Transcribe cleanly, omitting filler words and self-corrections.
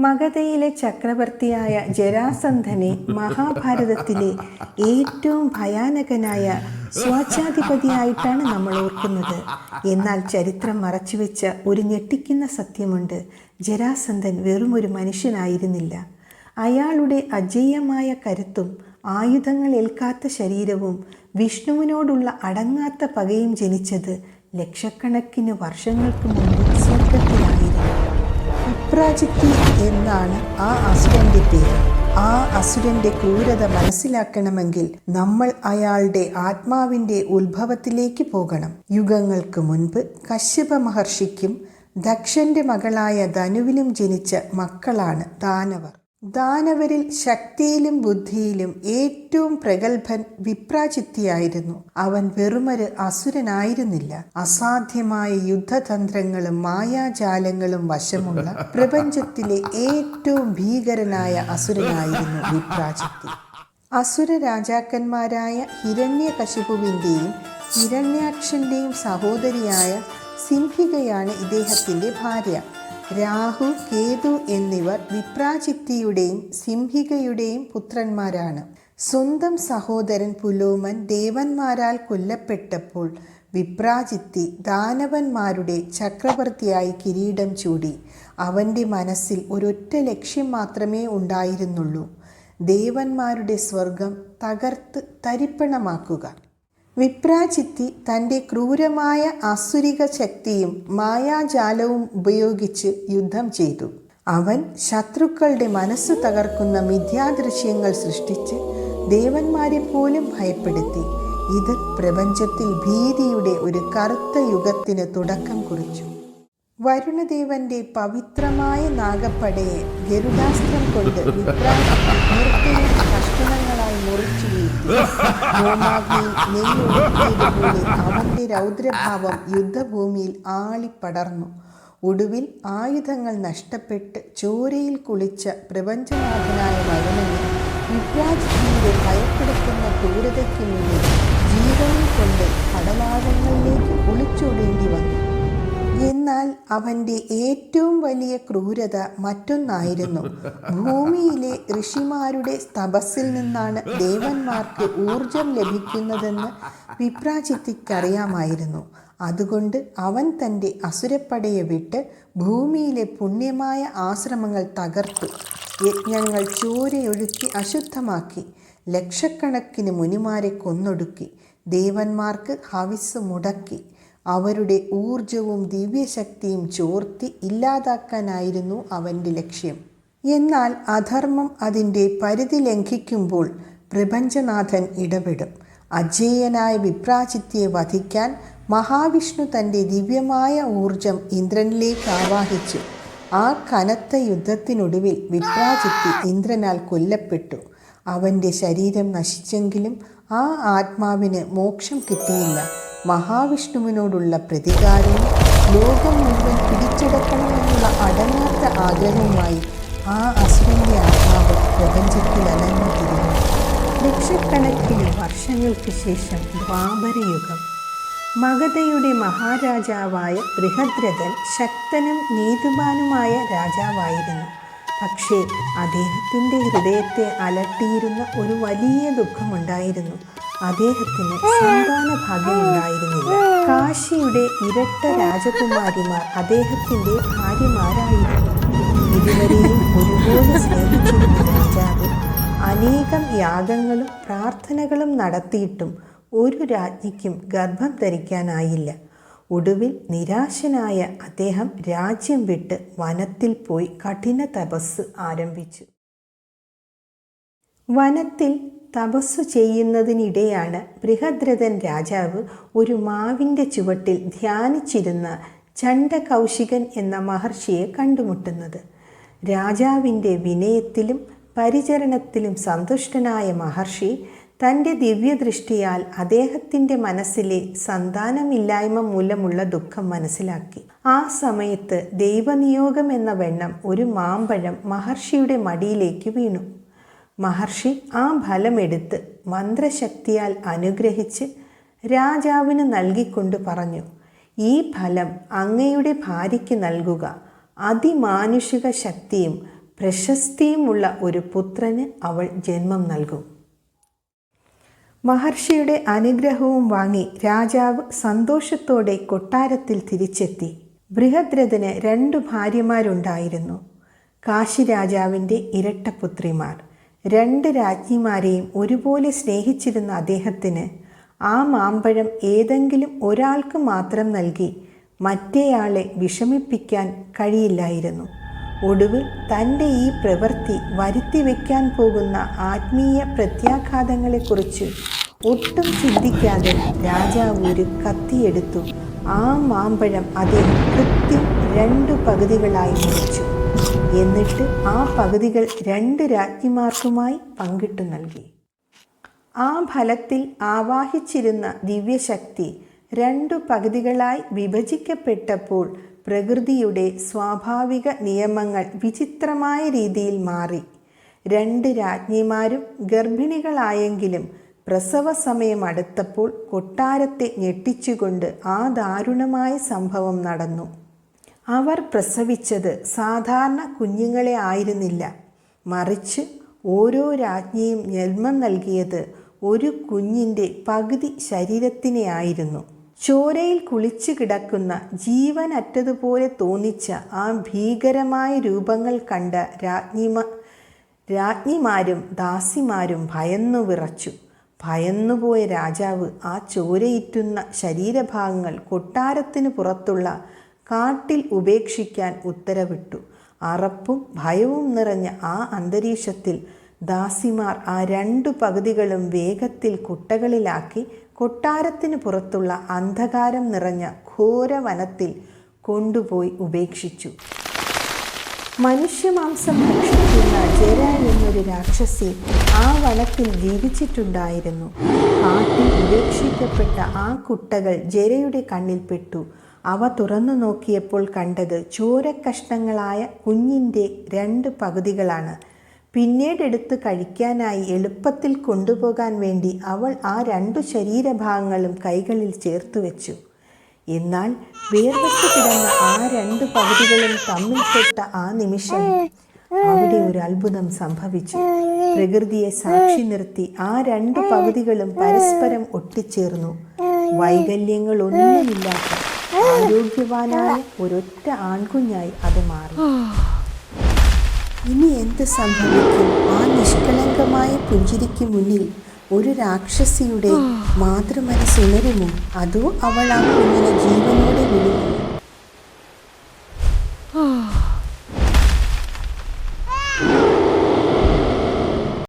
മഗധയിലെ ചക്രവർത്തിയായ ജരാസന്ധനെ മഹാഭാരതത്തിലെ ഏറ്റവും ഭയാനകനായ സ്വേച്ഛാധിപതിയായിട്ടാണ് നമ്മൾ ഓർക്കുന്നത്. എന്നാൽ ചരിത്രം മറച്ചുവെച്ച ഒരു ഞെട്ടിക്കുന്ന സത്യമുണ്ട്. ജരാസന്ധൻ വെറുമൊരു മനുഷ്യനായിരുന്നില്ല. അയാളുടെ അജയ്യമായ കരുത്തും ആയുധങ്ങൾ ഏൽക്കാത്ത ശരീരവും വിഷ്ണുവിനോടുള്ള അടങ്ങാത്ത പകയും ജനിച്ചത് ലക്ഷക്കണക്കിന് വർഷങ്ങൾക്ക് മുമ്പ് സ്വർഗത്തിലായിരുന്നു. വിപ്രാജിത്തി എന്നാണ് ആ അസുരന്റെ പേര്. ആ അസുരന്റെ ക്രൂരത മനസ്സിലാക്കണമെങ്കിൽ നമ്മൾ അയാളുടെ ആത്മാവിന്റെ ഉത്ഭവത്തിലേക്ക് പോകണം. യുഗങ്ങൾക്ക് മുൻപ് കശ്യപ മഹർഷിക്കും ദക്ഷന്റെ മകളായ ധനുവിനും ജനിച്ച മക്കളാണ് ദാനവർ. ദാനവരിൽ ശക്തിയിലും ബുദ്ധിയിലും ഏറ്റവും പ്രഗത്ഭൻ വിപ്രാജിത്തിയായിരുന്നു. അവൻ വെറുമൊരു അസുരനായിരുന്നില്ല. അസാധ്യമായ യുദ്ധതന്ത്രങ്ങളും മായാജാലങ്ങളും വശമുള്ള പ്രപഞ്ചത്തിലെ ഏറ്റവും ഭീകരനായ അസുരനായിരുന്നു വിപ്രാജിത്തി. അസുര രാജാക്കന്മാരായ ഹിരണ്യകശിപുവിൻ്റെയും ഹിരണ്യാക്ഷന്റെയും സഹോദരിയായ സിംഹികയാണ് ഇദ്ദേഹത്തിൻ്റെ ഭാര്യ. രാഹു, കേതു എന്നിവർ വിപ്രാജിത്തിയുടെയും സിംഹികയുടെയും പുത്രന്മാരാണ്. സ്വന്തം സഹോദരൻ പുലോമൻ ദേവന്മാരാൽ കൊല്ലപ്പെട്ടപ്പോൾ വിപ്രാജിത്തി ദാനവന്മാരുടെ ചക്രവർത്തിയായി കിരീടം ചൂടി. അവൻ്റെ മനസ്സിൽ ഒരൊറ്റ ലക്ഷ്യം മാത്രമേ ഉണ്ടായിരുന്നുള്ളൂ: ദേവന്മാരുടെ സ്വർഗം തകർത്ത് തരിപ്പണമാക്കുക. വിപ്രാജിത്തി തൻ്റെ ക്രൂരമായ ആസുരിക ശക്തിയും മായാജാലവും ഉപയോഗിച്ച് യുദ്ധം ചെയ്തു. അവൻ ശത്രുക്കളുടെ മനസ്സു തകർക്കുന്ന മിഥ്യാദൃശ്യങ്ങൾ സൃഷ്ടിച്ച് ദേവന്മാരെ പോലും ഭയപ്പെടുത്തി. ഇത് പ്രപഞ്ചത്തിൽ ഭീതിയുടെ ഒരു കറുത്ത യുഗത്തിന് തുടക്കം കുറിച്ചു. വരുണദേവന്റെ പവിത്രമായ നാഗപ്പടയെ ഗരുഡാസ്ത്രം കൊണ്ട് വിപ്രാജിത്തി കഷ്ണങ്ങളായി മുറിച്ചു വീഴ്ത്തി. ഹോമാഗ്നിയിൽ നെയ്യൊഴുക്കിയതുപോലെ അവന്റെ രൗദ്രഭാവം യുദ്ധഭൂമിയിൽ ആളിപ്പടർന്നു. ഒടുവിൽ ആയുധങ്ങൾ നഷ്ടപ്പെട്ട് ചോരയിൽ കുളിച്ച പ്രപഞ്ചനാഥനായ വരുണന് വിപ്രാജിത്തിയുടെ ഭയപ്പെടുത്തുന്ന ക്രൂരതയ്ക്ക് മുന്നിൽ ജീവനെ കൊണ്ട് കടലാഴങ്ങളിലേക്ക് ഒളിച്ചോടേണ്ടി വന്നു. എന്നാൽ അവൻ്റെ ഏറ്റവും വലിയ ക്രൂരത മറ്റൊന്നായിരുന്നു. ഭൂമിയിലെ ഋഷിമാരുടെ തപസ്സിൽ നിന്നാണ് ദേവന്മാർക്ക് ഊർജം ലഭിക്കുന്നതെന്ന് വിപ്രാജിത്തിക്കറിയാമായിരുന്നു. അതുകൊണ്ട് അവൻ തൻ്റെ അസുരപ്പടയെ വിട്ട് ഭൂമിയിലെ പുണ്യമായ ആശ്രമങ്ങൾ തകർത്തു. യജ്ഞങ്ങൾ ചോരയൊഴുക്കി അശുദ്ധമാക്കി. ലക്ഷക്കണക്കിന് മുനിമാരെ കൊന്നൊടുക്കി. ദേവന്മാർക്ക് ഹവിസ് മുടക്കി. അവരുടെ ഊർജവും ദിവ്യശക്തിയും ചോർത്തി ഇല്ലാതാക്കാനായിരുന്നു അവൻ്റെ ലക്ഷ്യം. എന്നാൽ അധർമ്മം അതിൻ്റെ പരിധി ലംഘിക്കുമ്പോൾ പ്രപഞ്ചനാഥൻ ഇടപെടും. അജേയനായ വിപ്രാജിത്തിയെ വധിക്കാൻ മഹാവിഷ്ണു തൻ്റെ ദിവ്യമായ ഊർജം ഇന്ദ്രനിലേക്ക് ആവാഹിച്ചു. ആ കനത്ത യുദ്ധത്തിനൊടുവിൽ വിപ്രാജിത്തി ഇന്ദ്രനാൽ കൊല്ലപ്പെട്ടു. അവൻ്റെ ശരീരം നശിച്ചെങ്കിലും ആ ആത്മാവിന് മോക്ഷം കിട്ടിയില്ല. മഹാവിഷ്ണുവിനോടുള്ള പ്രതികാരവും ലോകം മുഴുവൻ പിടിച്ചെടുക്കണമെന്നുള്ള അടങ്ങാത്ത ആഗ്രഹവുമായി ആ അസുരൻ്റെ ആത്മാവ് പ്രപഞ്ചത്തിൽ അലഞ്ഞു തിരിഞ്ഞു. ലക്ഷക്കണക്കിന് വർഷങ്ങൾക്ക് ശേഷം ദ്വാപരയുഗം. മഗധയുടെ മഹാരാജാവായ ബൃഹദ്രഥൻ ശക്തനും നീതിമാനുമായ രാജാവായിരുന്നു. പക്ഷേ അദ്ദേഹത്തിൻ്റെ ഹൃദയത്തെ അലട്ടിയിരുന്ന ഒരു വലിയ ദുഃഖമുണ്ടായിരുന്നു. അദ്ദേഹത്തിന് സന്താന ഭാഗ്യമുണ്ടായിരുന്നില്ല. കാശിയുടെ ഇരട്ട രാജകുമാരിമാർ അദ്ദേഹത്തിൻ്റെ ഭാര്യമാരായിരുന്നു. ഇരുവരെയും ഒരുപോലെ സ്നേഹിച്ചിരുന്ന രാജാവ് അനേകം യാഗങ്ങളും പ്രാർത്ഥനകളും നടത്തിയിട്ടും ഒരു രാജ്ഞിക്കും ഗർഭം ധരിക്കാനായില്ല. ഒടുവിൽ നിരാശനായ അദ്ദേഹം രാജ്യം വിട്ട് വനത്തിൽ പോയി കഠിന തപസ് ആരംഭിച്ചു. വനത്തിൽ തപസ്സു ചെയ്യുന്നതിനിടെയാണ് ബൃഹദ്രഥൻ രാജാവ് ഒരു മാവിൻ്റെ ചുവട്ടിൽ ധ്യാനിച്ചിരുന്ന ചണ്ഡകൗശികൻ എന്ന മഹർഷിയെ കണ്ടുമുട്ടുന്നത്. രാജാവിൻ്റെ വിനയത്തിലും പരിചരണത്തിലും സന്തുഷ്ടനായ മഹർഷി തൻ്റെ ദിവ്യദൃഷ്ടിയാൽ അദ്ദേഹത്തിൻ്റെ മനസ്സിലെ സന്താനമില്ലായ്മ മൂലമുള്ള ദുഃഖം മനസ്സിലാക്കി. ആ സമയത്ത് ദൈവനിയോഗം എന്ന വണ്ണം ഒരു മാമ്പഴം മഹർഷിയുടെ മടിയിലേക്ക് വീണു. മഹർഷി ആ ഫലമെടുത്ത് മന്ത്രശക്തിയാൽ അനുഗ്രഹിച്ച് രാജാവിന് നൽകിക്കൊണ്ട് പറഞ്ഞു: ഈ ഫലം അങ്ങയുടെ ഭാര്യയ്ക്ക് നൽകുക. അതിമാനുഷിക ശക്തിയും പ്രശസ്തിയുമുള്ള ഒരു പുത്രന് അവൾ ജന്മം നൽകും. മഹർഷിയുടെ അനുഗ്രഹവും വാങ്ങി രാജാവ് സന്തോഷത്തോടെ കൊട്ടാരത്തിൽ തിരിച്ചെത്തി. ബൃഹദ്രഥന് 2 ഭാര്യമാരുണ്ടായിരുന്നു. കാശി രാജാവിൻ്റെ ഇരട്ടപുത്രിമാർ. 2 രാജ്ഞിമാരെയും ഒരുപോലെ സ്നേഹിച്ചിരുന്ന അദ്ദേഹത്തിന് ആ മാമ്പഴം ഏതെങ്കിലും ഒരാൾക്ക് മാത്രം നൽകി മറ്റേയാളെ വിഷമിപ്പിക്കാൻ കഴിയില്ലായിരുന്നു. ഒടുവിൽ തൻ്റെ ഈ പ്രവൃത്തി വരുത്തിവെക്കാൻ പോകുന്ന ആത്മീയ പ്രത്യാഘാതങ്ങളെക്കുറിച്ച് ഒട്ടും ചിന്തിക്കാതെ രാജാവ് ഒരു കത്തിയെടുത്തു. ആ മാമ്പഴം അദ്ദേഹം കൃത്യം 2 പകുതികളായി മുറിച്ചു. എന്നിട്ട് ആ പകുതികൾ 2 രാജ്ഞിമാർക്കുമായി പങ്കിട്ടു നൽകി. ആ ഫലത്തിൽ ആവാഹിച്ചിരുന്ന ദിവ്യശക്തി 2 പകുതികളായി വിഭജിക്കപ്പെട്ടപ്പോൾ പ്രകൃതിയുടെ സ്വാഭാവിക നിയമങ്ങൾ വിചിത്രമായ രീതിയിൽ മാറി. 2 രാജ്ഞിമാരും ഗർഭിണികളായെങ്കിലും പ്രസവ സമയം അടുത്തപ്പോൾ കൊട്ടാരത്തെ ഞെട്ടിച്ചുകൊണ്ട് ആ ദാരുണമായ സംഭവം നടന്നു. അവർ പ്രസവിച്ചത് സാധാരണ കുഞ്ഞുങ്ങളെ ആയിരുന്നില്ല, മറിച്ച് ഓരോ രാജ്ഞിയും ജന്മം നൽകിയത് ഒരു കുഞ്ഞിൻ്റെ പകുതി ശരീരത്തിനെ ആയിരുന്നു. ചോരയിൽ കുളിച്ചു കിടക്കുന്ന ജീവനറ്റതുപോലെ തോന്നിച്ച ആ ഭീകരമായ രൂപങ്ങൾ കണ്ട രാജ്ഞിമാരും ദാസിമാരും ഭയന്നു വിറച്ചു. ഭയന്നുപോയ രാജാവ് ആ ചോരയിറ്റുന്ന ശരീരഭാഗങ്ങൾ കൊട്ടാരത്തിന് പുറത്തുള്ള കാട്ടിൽ ഉപേക്ഷിക്കാൻ ഉത്തരവിട്ടു. അറപ്പും ഭയവും നിറഞ്ഞ ആ അന്തരീക്ഷത്തിൽ ദാസിമാർ ആ 2 പകുതികളും വേഗത്തിൽ കുട്ടകളിലാക്കി കൊട്ടാരത്തിന് പുറത്തുള്ള അന്ധകാരം നിറഞ്ഞ ഘോരവനത്തിൽ കൊണ്ടുപോയി ഉപേക്ഷിച്ചു. മനുഷ്യമാംസം ഭക്ഷിക്കുന്ന ജര എന്നൊരു രാക്ഷസി ആ വനത്തിൽ ജീവിച്ചിട്ടുണ്ടായിരുന്നു. കാട്ടിൽ ഉപേക്ഷിക്കപ്പെട്ട ആ കുട്ടകൾ ജരയുടെ കണ്ണിൽപ്പെട്ടു. അവ തുറന്നു നോക്കിയപ്പോൾ കണ്ടത് ചോരക്കഷ്ണങ്ങളായ കുഞ്ഞിൻ്റെ 2 പകുതികളാണ്. പിന്നീടെടുത്ത് കഴിക്കാനായി എളുപ്പത്തിൽ കൊണ്ടുപോകാൻ വേണ്ടി അവൾ ആ 2 ശരീരഭാഗങ്ങളും കൈകളിൽ ചേർത്തു വെച്ചു. എന്നാൽ വേർപെട്ട് കിടന്ന ആ 2 പകുതികളും തമ്മിൽപ്പെട്ട ആ നിമിഷം അവിടെ ഒരു അത്ഭുതം സംഭവിച്ചു. പ്രകൃതിയെ സാക്ഷി നിർത്തി ആ 2 പകുതികളും പരസ്പരം ഒട്ടിച്ചേർന്നു. വൈകല്യങ്ങളൊന്നുമില്ലാത്ത ആരോഗ്യവാനായ ഒരൊറ്റ ആൺകുഞ്ഞായി അത് മാറി. ഇനി എന്ത് സംഭവിക്കും? ആ നിഷ്കളങ്കമായ പുഞ്ചിരിക്ക് മുന്നിൽ ഒരു രാക്ഷസിയുടെ മാതൃമനസ്സുണരുമോ? അതോ അവൾ ആ കുഞ്ഞിനെ ജീവനോടെ വിടുമോ?